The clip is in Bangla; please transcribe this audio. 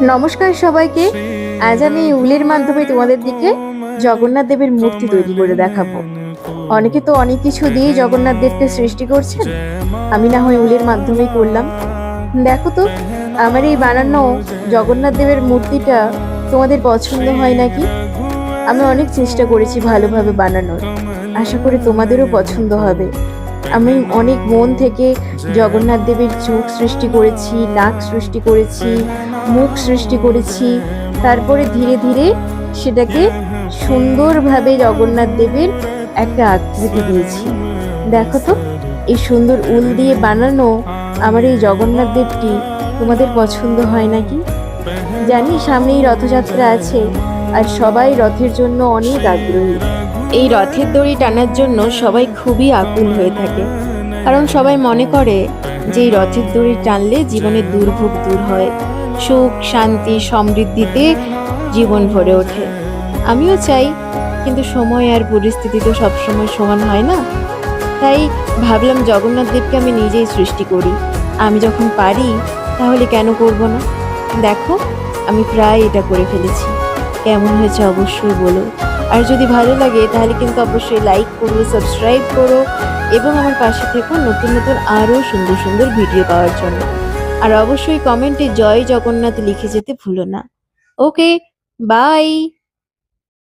নমস্কার সবাইকে। আজ আমি উলের মাধ্যমে তোমাদের দিকে জগন্নাথ দেবের মূর্তি তৈরি করে দেখাবো। অনেকে তো অনেক কিছু দিয়ে জগন্নাথ দেবকে সৃষ্টি করছেন, আমি না হয় উলের মাধ্যমেই করলাম। দেখো তো আমার এই বানানো জগন্নাথ দেবের মূর্তিটা তোমাদের পছন্দ হয় নাকি? আমি অনেক চেষ্টা করেছি ভালোভাবে বানানোর, আশা করি তোমাদেরও পছন্দ হবে। আমি অনেক মন থেকে জগন্নাথ দেবের চোখ সৃষ্টি করেছি, নাক সৃষ্টি করেছি, মুখ সৃষ্টি করেছি। তারপরে ধীরে ধীরে সেটাকে সুন্দরভাবে জগন্নাথ দেবের একটা আকৃতি দিয়েছি। দেখো তো এই সুন্দর উল দিয়ে বানানো আমার এই জগন্নাথ দেবটি তোমাদের পছন্দ হয় নাকি? জানি সামনেই রথযাত্রা আছে, আর সবাই রথের জন্য অনেক আগ্রহী। এই রথের দড়ি টানার জন্য সবাই খুবই আকুল হয়ে থাকে, কারণ সবাই মনে করে যে এই রথের দড়ি টানলে জীবনের দুর্ভোগ দূর হয়, সুখ শান্তি সমৃদ্ধিতে জীবন ভরে ওঠে। আমিও চাই, কিন্তু সময় আর পরিস্থিতি তো সবসময় সমান হয় না। তাই ভাবলাম জগন্নাথ দেবকে আমি নিজেই সৃষ্টি করি। আমি যখন পারি তাহলে কেন করব না। দেখো আমি প্রায় এটা করে ফেলেছি। কেমন হয়েছে অবশ্যই বলো। আর যদি ভালো লাগে তাহলে কিন্তু অবশ্যই লাইক করো, সাবস্ক্রাইব করো এবং আমার পাশে থেকো নতুন নতুন আরও সুন্দর সুন্দর ভিডিও পাওয়ার জন্য। আর অবশ্যই কমেন্টে জয় জগন্নাথ লিখে যেতে ভুলো না। ওকে, বাই।